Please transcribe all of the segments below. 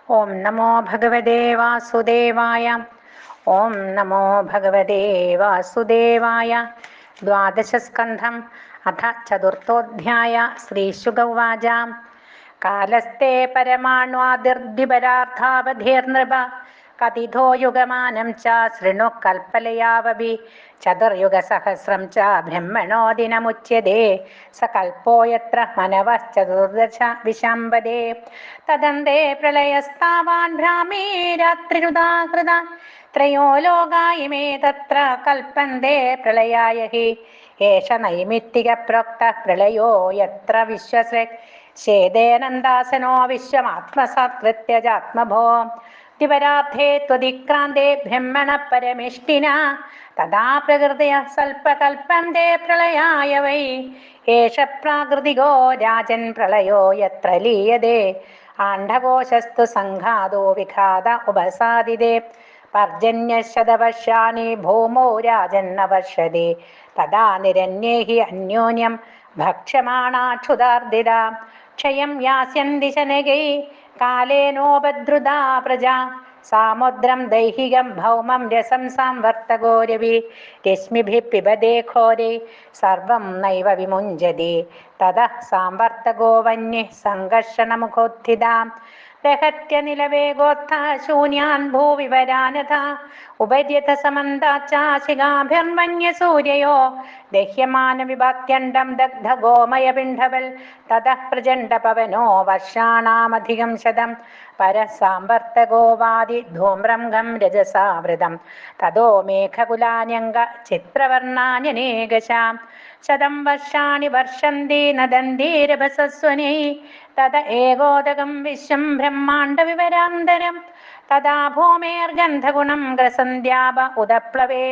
ഓം നമോ ഭഗവതേ വാസുദേവായ. ഓം നമോ ഭഗവതേ വാസുദേവായ. ദ്വാദശസ്കന്ധം അഥ ചതുർത്ഥോധ്യായ. ശ്രീശുക ഉവാച. കാലസ്തേ പരമാണ്വാദിർദ്വിപരാർത്ഥാവധീർനൃപ കഥിതോ യുഗമാനം ച ശൃണു കൽപ്പലയാവപി ചതുർയുഗസഹസ്രം ച ബ്രഹ്മണോ ദിനമുച്യതേ സ കൽപ്പോ യത്ര മനവശ്ചതുർദശ വിശാംബദേ തദന്തേ പ്രളയസ്താവാൻ ഭ്രാമേ രാത്രിരുദാകൃത ത്രയോ ലോകാ ഇമേ തത്ര കൽപ്പന്തേ പ്രളയായ ഹി ഏഷ നൈമിത്തിക പ്രോക്ത പ്രളയോ യത്ര വിശ്വസൃക് ശേദേനന്ദാസനോ വിശ്വമാത്മസത്കൃത്യ ജാത്മഭോ ദിവരാർത്ഥേ ത്വതിക്രാന്തേ ബ്രഹ്മണ പരമിഷ്ടിന തഥാ പ്രകൃതയ സൽപകൽപ്പന്തേ പ്രളയായ വൈ ഏഷ പ്രാകൃതികോ രാജൻ പ്രളയോ യത്ര ലീയതേ ആണ്ഡകോശസ്തു സംഘാതോ വിഘാത ഉപസാദിതേ പർജന്യശതവർഷാണി ഭൂമോ രാജന്നവർഷതി തഥാ നിരന്യേഹി അന്യോന്യം ഭക്ഷ്യമാണാക്ഷുതാർദിത ക്ഷയം യാസ്യന്തി ശനകൈ കാലേനോപദ്രുതാ പ്രജാ സാമുദ്രം ദൈഹികം ഭൗമം രസം സാംവർത്തകോ രവി രശ്മിഭിः പിബതേ ഘോരേ സർവം നൈവ വിമുഞ്ജതി തതഃ സാംവർത്തകോ വന്യഃ സംഘർഷണമുഖോത്ഥിതാം ദഹത്യ നിലവേഗോത്ഥ ശൂന്യാൻ ഭൂവിവരാനഥ ഉപര്യഥ സമന്താച്ചാശികാഭിർമന്യസൂര്യയോ ദഹ്യമാന വിഭാത്യണ്ഡം ദഗ്ധ ഗോമയപിണ്ഡവൽ തതഃ പ്രചണ്ഡ പവനോ വർഷാണാമധികം ശതം പരസാംവർത്തകോ വാദി ധൂമ്രംഗം രജസാവൃതം തതോ മേഘകുലാന്യംഗ ചിത്രവർണ്ണാന്യനേകശാം ശതം വർഷാണി വർഷന്തി നദന്തീരഭസസ്വനൈ തത ഏകോദകം വിശ്വം ബ്രഹ്മാണ്ഡ വിവരാന്തരം തഥാ ഭൂമേർഗന്ധഗുണം ഗ്രസന്ധ്യാപ ഉദപ്ലവേ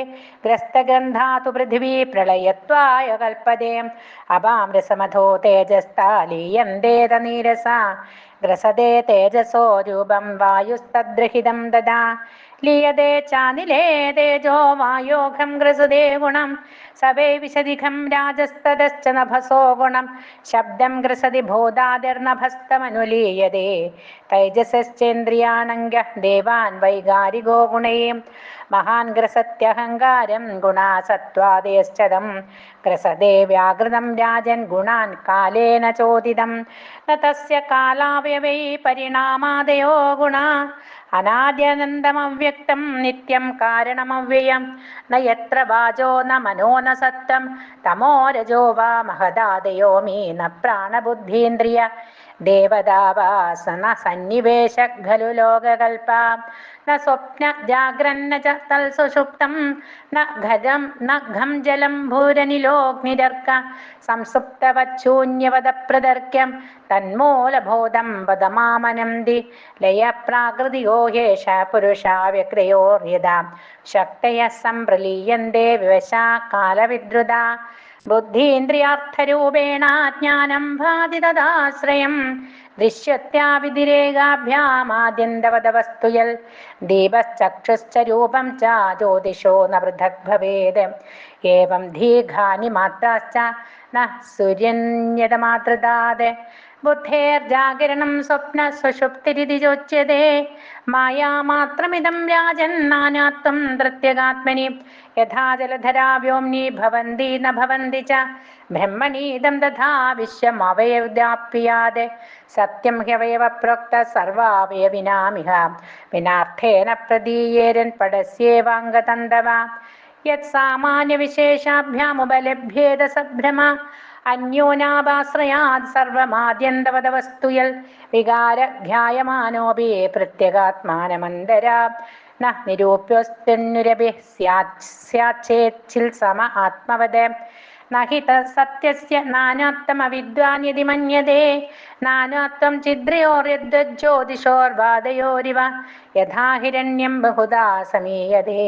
ഗ്രസ്തഗന്ധാതു പൃഥിവീ പ്രളയത്വായ കൽപ്പതേ അപാമൃസമധോ തേജസ്താലീയന്തേത നീരസ ഗ്രസതേ തേജസോ രൂപം വായുസ്തദ്രഹിതം ദദാ ലീയതേ ചാനിലേ തേജോ വായോഘം ഗ്രസുതേ ഗുണം സവേ വിശദിഖം രാജസ്തദശ്ച നഭസോ ഗുണം ശബ്ദം ഗ്രസതി ഭൂതാദിർനഭസ്തമനുലീയതേ തൈജസശ്ചേന്ദ്രിയാണങ്ക ദേവാൻ വൈകാരികോ ഗുണൈ മഹാൻ ഗ്രസത്യഹങ്കാരം ഗുണാ സത്വാദേശ്ചതം ഗ്രസതേ വ്യാകൃതം രാജൻ ഗുണാൻ കാലേന ചോദിതം ന തസ്യ കാലാവയവൈ പരിണാമാദയോ ഗുണാ അനാദ്യനന്ദമവ്യക്തം നിത്യം കാരണമവ്യയം ന യത്ര വാചോ ന മനോ ന സത്വം തമോ രജോ വാ മഹദാദയോ മീ ന പ്രാണബുദ്ധീന്ദ്രിയ ദേവതാവാസന സന്നിവേശ ഖലു ലോകകൽപ ന സ്വപ്ന ജാഗ്രന്ന ച തൽസുഷുപ്തം ന ഘം ജലം ഭൂരനിലോഗ്നിരർക്ക സംസുപ്തവച്ഛൂന്യവദ പ്രദർക്യം തന്മൂലബോധം വദമാമനന്തി ലയ പ്രാകൃതിയോ ഹേഷ പുരുഷാ വ്യക്രയോർയതാ ശക്തയ സംപ്രലീയന്തേ വിവശാ കാലവിദ്രുതാ ബുദ്ധീന്ദ്രിയാർത്ഥരൂപേണ ജ്ഞാനം ഭാതി തദാശ്രയം ദൃശ്യത്യാവിതിരേകാഭ്യാമാദ്യന്തവദവസ്തുയൽ ദീപശ്ചക്ഷുശ്ച രൂപം ച ജ്യോതിഷോ ന പൃഥക് ഭവേത് ഏവം ദീഘാനി മാത്രാശ്ച ന സൂര്യന്യതമാതൃതാത് ബുദ്ധേർജാഗരണം സ്വപ്ന സുഷുപ്തിരിതി ചോച്യതേ മായാമാത്രമിദം രാജൻ നാനാത്വം പ്രത്യഗാത്മനി യഥാ ജലധരാ വ്യോംനി ഭവന്തി ന ഭവന്തി ച ബ്രഹ്മണീദം തഥാ വിശ്വമവയവ്യാപ്യാത് സത്യം ഹ്യവയവ പ്രോക്ത സർവാവയവിനാമിഹ വിനാർത്ഥേന പ്രദീയേരൻ പടസ്യേവാംഗതന്തവ യത് സാമാന്യ വിശേഷാഭ്യാമുപലഭ്യേത സഭ്രമ അന്യോനാഭാശ്രയാത് സർവമാദ്യന്തവദവസ്തുയൽ വികാരധ്യായമാനോപി പ്രത്യഗാത്മാനമന്തരാ ന നിരൂപ്യോസ്തുന്നുരപി സ്യാച്ഛേച്ചിൽ സമ ആത്മവദ നഹി സത്യസ്യ നാനാത്വമവിദ്വാൻ യദി മന്യതേ നാനാത്വം ഛിദ്രയോർയദ്ജ്യോതിഷോർവാദയോരിവ യഥാ ഹിരണ്യം ബഹുധാ സമീയതേ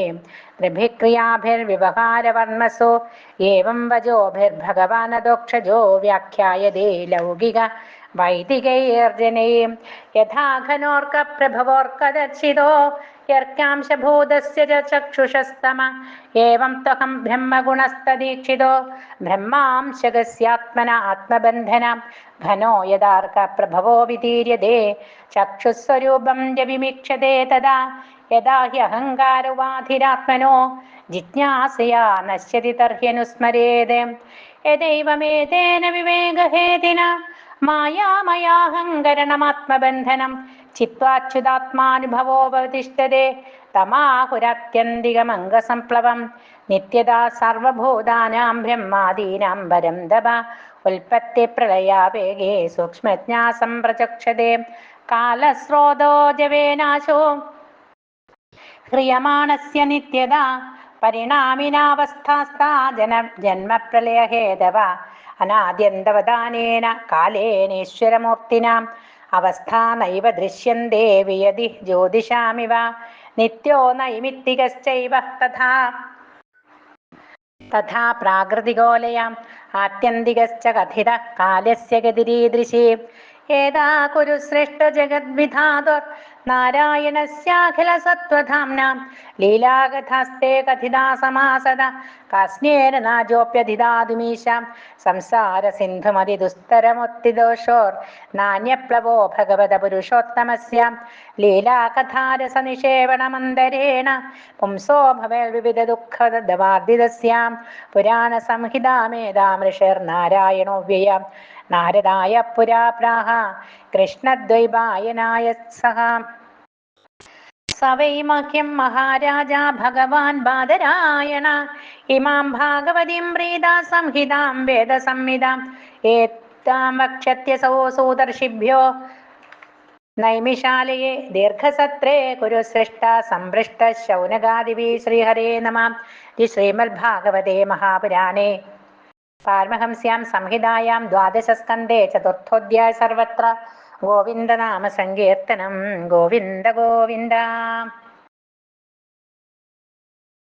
ത്രിഭിക്രിയാഭിർവിവഹാരവർണ്ണസോ ഏവം വജോഭിർഭഗവാനദോക്ഷജോ വ്യാഖ്യായതേ ലൗകിക വൈദികൈർജനൈം യഥാഘനോർക്കപ്രഭവോർക്കദർശിതോ യർക്കാംശഭൂതസ്യ ചക്ഷുഷസ്തമ ഏവം ത്വഹം ബ്രഹ്മഗുണസ്തദീക്ഷിതോ ബ്രഹ്മാംശകസ്യാത്മന ആത്മബന്ധന ഘനോ യഥാർക്കപ്രഭവോ വിതീര്യതേ ചക്ഷുസ്വരൂപം വിമീക്ഷതേ തദാ യദാ ഹ്യഹങ്കാരവാധിരാത്മനോ ജിജ്ഞാസയാ നശ്യതി തർഹ്യനുസ്മരേത് യദൈവമേതേന വിവേകഹേതിന മായാമയാഹങ്കരണമാത്മബന്ധനം ചിത്വാച്യുതാത്മാനുഭവോപതിഷ്ഠതേ തമാഹുരത്യന്തികമംഗസംപ്ലവം നിത്യതാ സർവഭൂതാനാം ബ്രഹ്മാദീനാം പരം തപ ഉൽപ്പത്തി പ്രളയാവേഗേ സൂക്ഷ്മജ്ഞാസം പ്രചക്ഷതേ കാലസ്രോതോ ജവേനാശോ ഹ്രിയമാണസ്യ നിത്യത പരിണാമിനാവസ്ഥാസ്താ ജന്മപ്രളയഹേതവ അനാദ്യന്തവദാനേന കാലേനേശ്വരമൂർത്തിനാം അവസ്ഥാ നൈവ ദൃശ്യന്തേ വിയതി ജ്യോതിഷാമിവ നിത്യോ നൈമിത്തികശ്ചൈവ തഥാ പ്രാകൃതികോലയാം ആത്യന്തികശ്ച കഥിത കാലസ്യ ഗതിരീദൃശി ഏതാ കുരു ശ്രേഷ്ഠ ജഗദ്വിധാതുർ നാരായണസ്യാഖില സത്വധാംനാം ലീലാകഥാസ്തേ കഥിതാ സമാസദ കാസ്നേന നാജോപ്യധിതാതുമീശാം സംസാര സിന്ധുമതി ദുസ്തരമുത്തിദോഷോർ നാന്യപ്ലവോ ഭഗവത പുരുഷോത്തമസ്യാം ലീലാകഥാരസനിഷേവണമന്തരേണ പുംസോ ഭവേൽ വിവിധ ദുഃഖദവാർദിതസ്യാം പുരാണ സംഹിതാമേധാമൃഷേർനാരായണോ വ്യയം നാരദായ പുരാ പ്രാഹ കൃഷ്ണദ്വൈപായനായ സഹ സവൈ മഹ്യം മഹാരാജാ ഭഗവാൻ ബാദരായണ ഇമാം ഭാഗവതീം പ്രീതാ സംഹിതാം വേദസംഹിതാം ഏതാം വക്ഷ്യത്യസോ സൂദർഷിഭ്യോ നൈമിഷാലയേ ദീർഘസത്രേ കുരുസൃഷ്ട സംപൃഷ്ട ശൗനകാദിവി ശ്രീഹരേ നമഃ ശ്രീമദ്ഭാഗവതേ മഹാപുരാണേ പാരമഹംസ്യാം സംഹിതായാം ദ്വാദശസ്കന്ധേ ചതുർത്ഥോധ്യായ സർവത്ര ഗോവിന്ദനാമ സങ്കീർത്തനം ഗോവിന്ദ ഗോവിന്ദ.